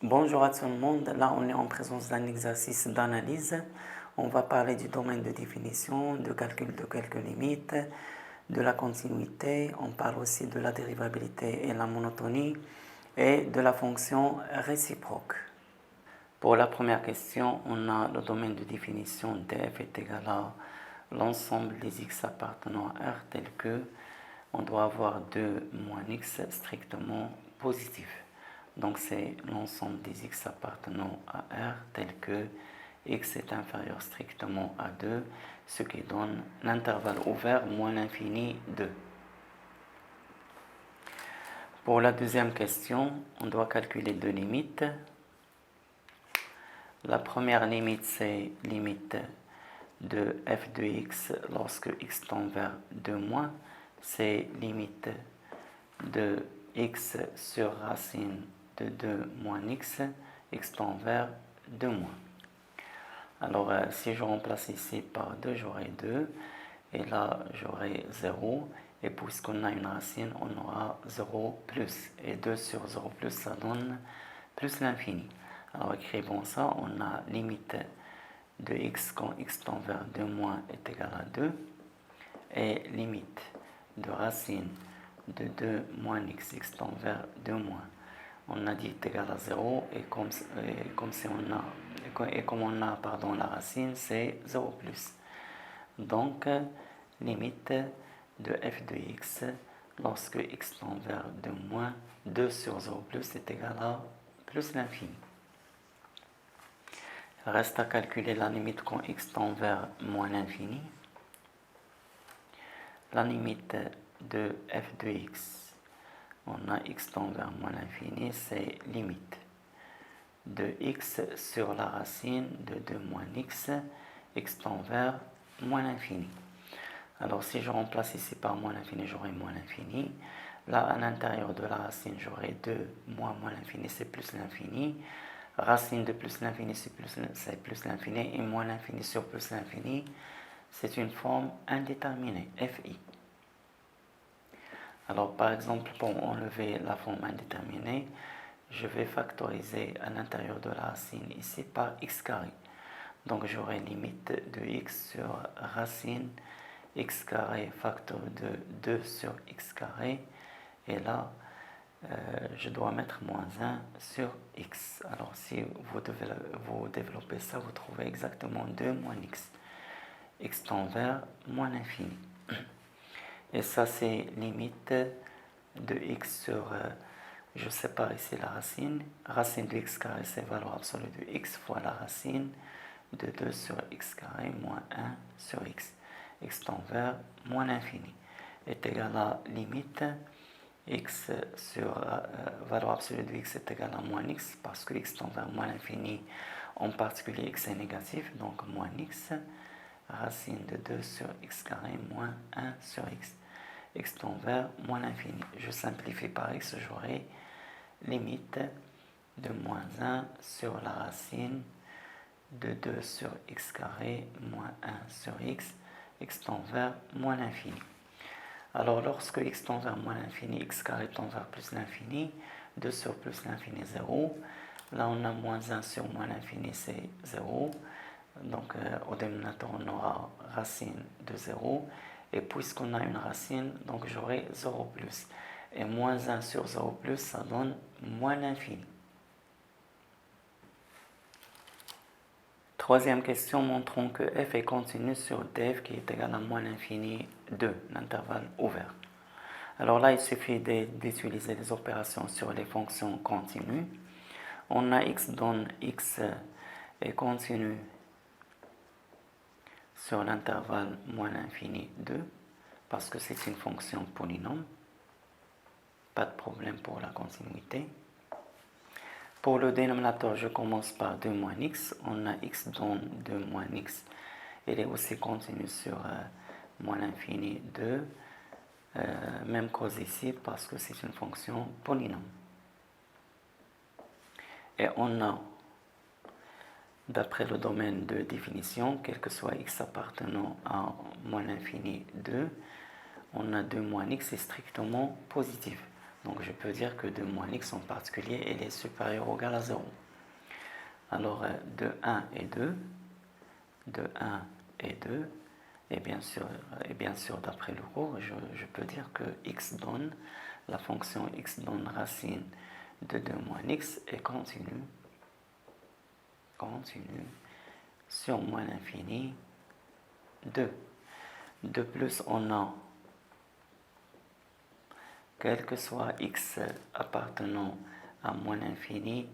Bonjour à tout le monde. Là, on est en présence d'un exercice d'analyse. On va parler du domaine de définition, de calcul de quelques limites, de la continuité. On parle aussi de la dérivabilité et la monotonie et de la fonction réciproque. Pour la première question, on a le domaine de définition df est égal à l'ensemble des x appartenant à R tel que on doit avoir 2 moins x strictement positif. Donc c'est l'ensemble des x appartenant à R tel que x est inférieur strictement à 2, ce qui donne l'intervalle ouvert moins l'infini 2. Pour la deuxième question, on doit calculer deux limites. La première limite, c'est limite de f de x lorsque x tend vers 2 moins. C'est limite de x sur racine de 2 moins x tend vers 2 moins. Alors, si je remplace ici par 2, j'aurai 2. Et là, j'aurai 0. Et puisqu'on a une racine, on aura 0 plus. Et 2 sur 0 plus, ça donne plus l'infini. Alors, écrivons ça. On a limite de x quand x tend vers 2 moins est égal à 2. Et limite de racine de 2 moins x tend vers 2 moins. On a dit est égal à 0 et comme on a la racine, c'est 0 plus. Donc, limite de f de x lorsque x tend vers 2 moins, 2 sur 0 plus est égal à plus l'infini. Il reste à calculer la limite quand x tend vers moins l'infini. La limite de f de x, on a x tend vers moins l'infini, c'est limite de x sur la racine de 2 moins x tend vers moins l'infini. Alors si je remplace ici par moins l'infini, j'aurai moins l'infini. Là, à l'intérieur de la racine, j'aurai 2 moins l'infini, c'est plus l'infini. Racine de plus l'infini, c'est plus l'infini. Et moins l'infini sur plus l'infini, c'est une forme indéterminée, fi. Alors par exemple, pour enlever la forme indéterminée, je vais factoriser à l'intérieur de la racine ici par x carré. Donc j'aurai limite de x sur racine x carré facteur de 2 sur x carré. Et là, je dois mettre moins 1 sur x. Alors si vous développez ça, vous trouvez exactement 2 moins x tend vers moins l'infini. Et ça, c'est limite de x sur, je sépare ici la racine. Racine de x carré, c'est valeur absolue de x fois la racine de 2 sur x carré moins 1 sur x. X tend vers moins l'infini est égal à limite x sur valeur absolue de x est égal à moins x parce que x tend vers moins l'infini, en particulier x est négatif, donc moins x racine de 2 sur x carré moins 1 sur x tend vers moins l'infini. Je simplifie par x, j'aurai limite de moins 1 sur la racine de 2 sur x carré moins 1 sur x tend vers moins l'infini. Alors lorsque x tend vers moins l'infini, x carré tend vers plus l'infini, 2 sur plus l'infini, 0. Là on a moins 1 sur moins l'infini, c'est 0. Donc au dénominateur on aura racine de 0. Et puisqu'on a une racine, donc j'aurai 0 plus. Et moins 1 sur 0 plus, ça donne moins l'infini. Troisième question, montrons que f est continu sur df qui est égal à moins l'infini 2, l'intervalle ouvert. Alors là, il suffit d'utiliser les opérations sur les fonctions continues. On a x donne x est continu sur l'intervalle moins l'infini 2, parce que c'est une fonction polynôme. Pas de problème pour la continuité. Pour le dénominateur, je commence par 2 moins x. On a x donne 2 moins x. Il est aussi continu sur moins l'infini 2. Même cause ici parce que c'est une fonction polynôme. Et on a, d'après le domaine de définition, quel que soit x appartenant à moins l'infini 2, on a 2 moins x est strictement positif. Donc je peux dire que 2 moins x en particulier, elle est supérieure ou égale à 0. Alors de 1 et 2, de 1 et 2, et bien sûr d'après le cours, je peux dire que x donne, la fonction x donne racine de 2 moins x est continue sur moins l'infini 2. De plus, on a, quel que soit x appartenant à moins l'infini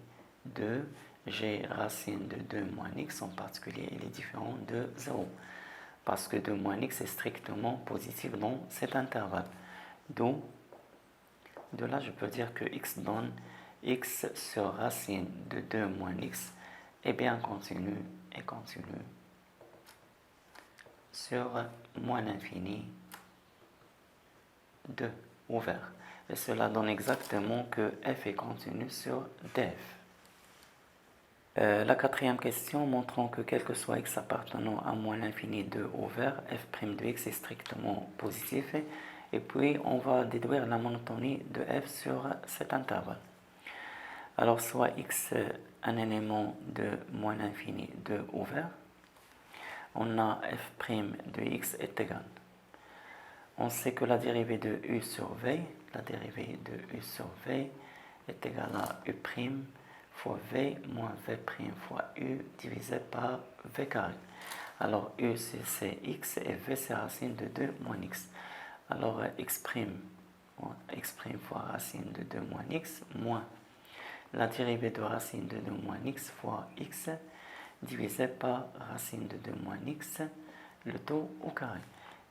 2, j'ai racine de 2 moins x, en particulier, il est différent de 0. Parce que 2 moins x est strictement positif dans cet intervalle. Donc, de là, je peux dire que x donne x sur racine de 2 moins x est bien continu sur moins l'infini 2 ouvert. Et cela donne exactement que f est continu sur df. La quatrième question montrant que quel que soit x appartenant à moins l'infini 2 ouvert, f' de x est strictement positif. Et puis on va déduire la monotonie de f sur cet intervalle. Alors soit x un élément de moins l'infini 2 ouvert, on a f' de x est égal. On sait que la dérivée de u sur v, est égale à u' fois v moins v' fois u divisé par v carré. Alors u c'est x et v c'est racine de 2 moins x. Alors x' fois racine de 2 moins x moins la dérivée de racine de 2 moins x fois x divisé par racine de 2 moins x, le tout au carré.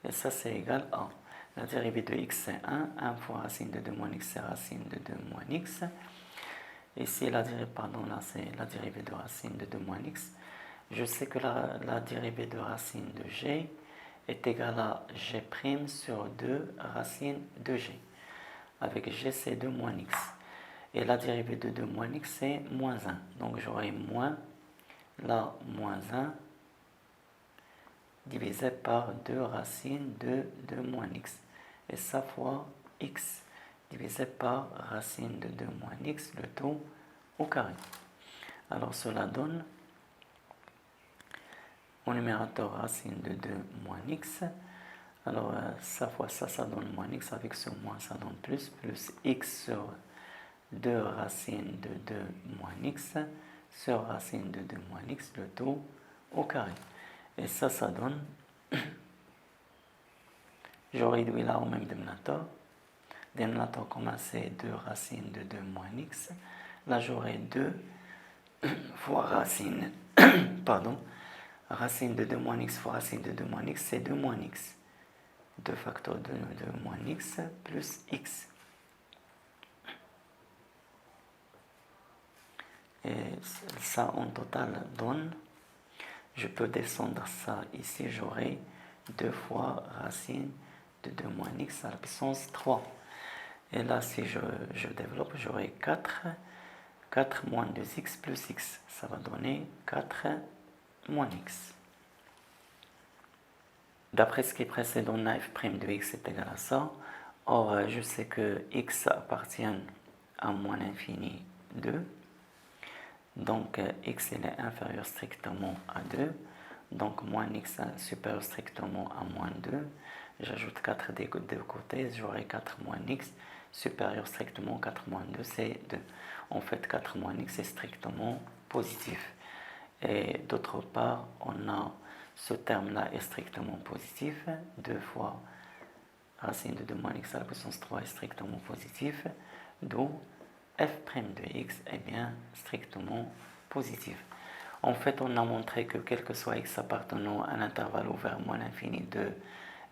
Et ça c'est égal à la dérivée de x c'est 1 fois racine de 2 moins x c'est racine de 2 moins x. Ici, là c'est la dérivée de racine de 2 moins x. Je sais que la dérivée de racine de g est égale à g' sur 2 racine de g. Avec g, c'est 2 moins x. Et la dérivée de 2 moins x, c'est moins 1. Donc j'aurai moins 1 divisé par 2 racines de 2 moins x. Et ça fois x divisé par racine de 2 moins x, le tout au carré. Alors cela donne au numérateur racine de 2 moins x. Alors ça fois ça donne moins x, avec ce moins ça donne plus x sur 2 racine de 2 moins x sur racine de 2 moins x, le tout au carré. Et ça donne, je réduis là au même dénominateur. Dénominateur commun c'est 2 racines de 2 moins x. Là j'aurai 2 fois racine, racine de 2 moins x fois racine de 2 moins x, c'est 2 moins x. 2 facteurs de 2 moins x plus x. Et ça en total donne, je peux descendre ça ici, j'aurai 2 fois racine de 2 moins x à la puissance 3. Et là, si je développe, j'aurai 4 moins 2x plus x. Ça va donner 4 moins x. D'après ce qui précède, on a f' de x est égal à ça. Or, je sais que x appartient à moins l'infini 2. Donc, x il est inférieur strictement à 2. Donc, moins x supérieur strictement à moins 2. J'ajoute 4 des deux côtés, j'aurai 4 moins x supérieur strictement 4 moins 2, c'est 2. En fait, 4 moins x est strictement positif. Et d'autre part, on a ce terme-là est strictement positif. 2 fois racine de 2 moins x à la puissance 3 est strictement positif. D'où f' de x est bien strictement positif. En fait, on a montré que quel que soit x appartenant à un intervalle ouvert moins l'infini de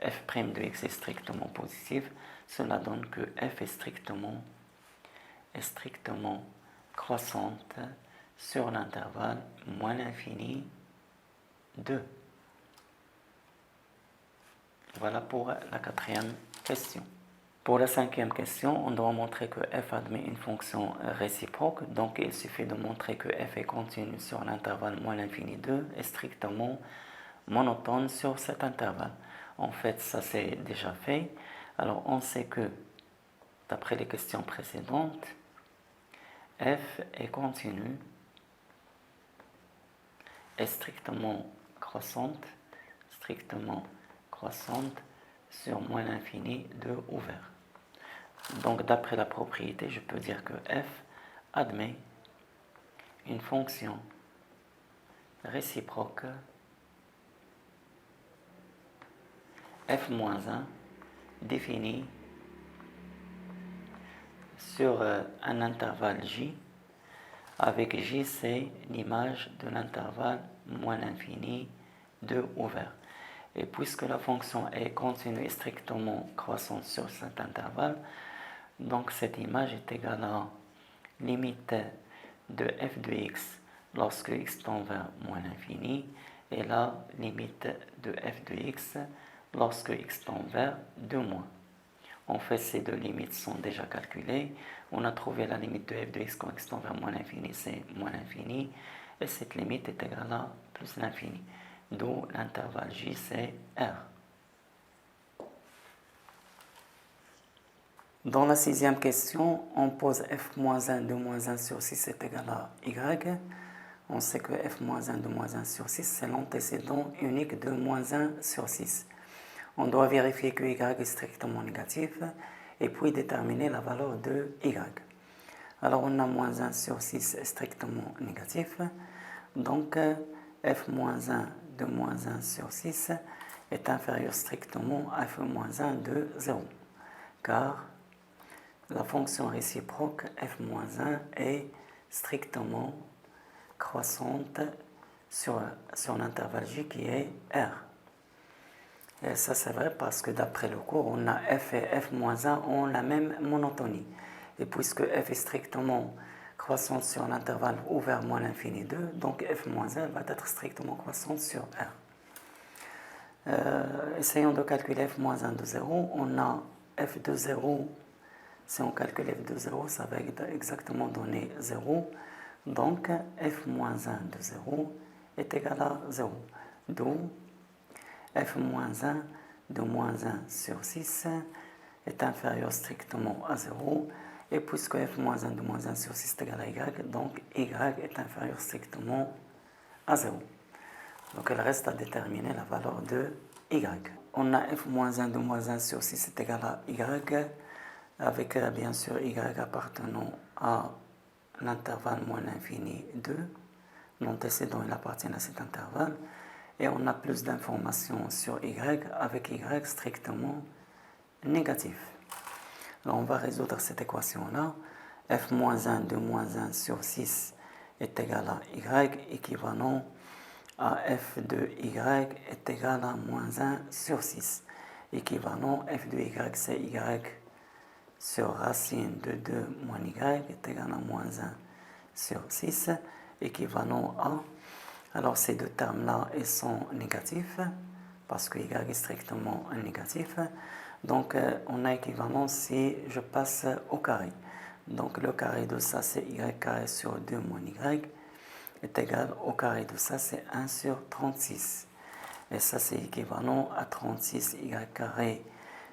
f' de x est strictement positif. Cela donne que f est strictement croissante sur l'intervalle moins l'infini 2. Voilà pour la quatrième question. Pour la cinquième question, on doit montrer que f admet une fonction réciproque. Donc il suffit de montrer que f est continu sur l'intervalle moins l'infini 2 et strictement monotone sur cet intervalle. En fait, ça c'est déjà fait. Alors on sait que d'après les questions précédentes, f est continue, est strictement croissante sur moins l'infini de ouvert. Donc d'après la propriété, je peux dire que f admet une fonction réciproque f-1 définie sur un intervalle j, avec j c'est l'image de l'intervalle moins l'infini de ouvert. Et puisque la fonction est continue et strictement croissante sur cet intervalle, donc cette image est égale à limite de f de x lorsque x tend vers moins l'infini, et la limite de f de x lorsque x tend vers 2 moins. En fait, ces deux limites sont déjà calculées. On a trouvé la limite de f de x quand x tend vers moins l'infini, c'est moins l'infini, et cette limite est égale à plus l'infini. D'où l'intervalle j, c'est R. Dans la sixième question, on pose f-1 de moins 1 sur 6 est égal à y. On sait que f-1 de moins 1 sur 6, c'est l'antécédent unique de moins 1 sur 6. On doit vérifier que y est strictement négatif et puis déterminer la valeur de y. Alors on a moins 1 sur 6 est strictement négatif. Donc f-1 de moins 1 sur 6 est inférieur strictement à f-1 de 0. Car la fonction réciproque f-1 est strictement croissante sur l'intervalle j qui est R. Et ça c'est vrai parce que d'après le cours, on a f et f-1 ont la même monotonie. Et puisque f est strictement croissante sur l'intervalle ouvert moins l'infini 2, donc f-1 va être strictement croissante sur R. Essayons de calculer f-1 de 0. On a f de 0, si on calcule f de 0, ça va exactement donner 0. Donc f-1 de 0 est égal à 0. D'où f-1 de moins 1 sur 6 est inférieur strictement à 0. Et puisque f-1 de moins 1 sur 6 est égal à y, donc y est inférieur strictement à 0. Donc il reste à déterminer la valeur de y. On a f-1 de moins 1 sur 6 est égal à y, avec bien sûr y appartenant à l'intervalle moins l'infini 2. L'antécédent il appartient à cet intervalle. Et on a plus d'informations sur y avec y strictement négatif. Alors on va résoudre cette équation-là. f-1 de moins 1 sur 6 est égal à y, équivalent à f de y est égal à moins 1 sur 6. Équivalent, f de y c'est y sur racine de 2 moins y est égal à moins 1 sur 6. Équivalent à... Alors ces deux termes-là, ils sont négatifs, parce que y est strictement négatif. Donc on a équivalent si je passe au carré. Donc le carré de ça, c'est y carré sur 2 moins y, est égal au carré de ça, c'est 1 sur 36. Et ça, c'est équivalent à 36 y carré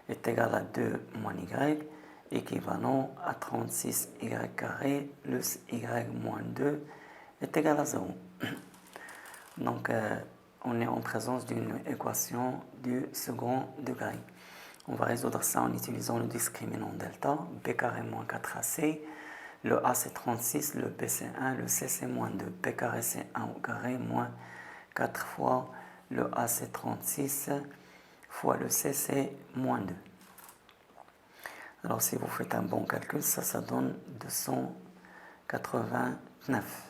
est égal à 2 moins y, équivalent à 36 y carré plus y moins 2 est égal à 0. Donc, on est en présence d'une équation du second degré. On va résoudre ça en utilisant le discriminant delta, b carré moins 4ac. Le a c'est 36, le b c'est 1, le c c'est moins 2. b carré c'est 1 au carré moins 4 fois le a c'est 36 fois le c c'est moins 2. Alors si vous faites un bon calcul, ça donne 289.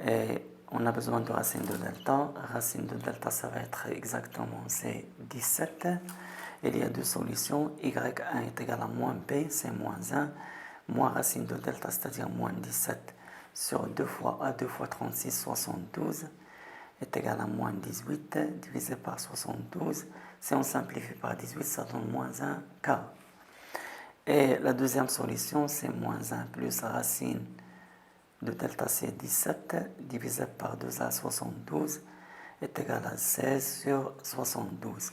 Et on a besoin de racine de delta. Racine de delta, ça va être exactement, c'est 17. Il y a deux solutions. y1 est égal à moins b, c'est moins 1. Moins racine de delta, c'est-à-dire moins 17 sur 2 fois a, 2 fois 36, 72, est égal à moins 18 divisé par 72. Si on simplifie par 18, ça donne moins 1 quart. Et la deuxième solution, c'est moins 1 plus racine de delta c 17 divisé par 2a 72 est égal à 16 sur 72.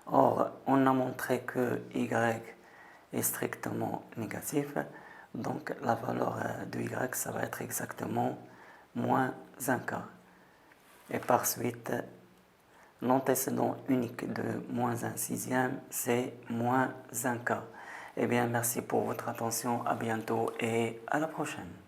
Or, on a montré que y est strictement négatif, donc la valeur de y, ça va être exactement moins un quart. Et par suite, l'antécédent unique de moins un sixième, c'est moins un quart. Eh bien, merci pour votre attention, à bientôt et à la prochaine.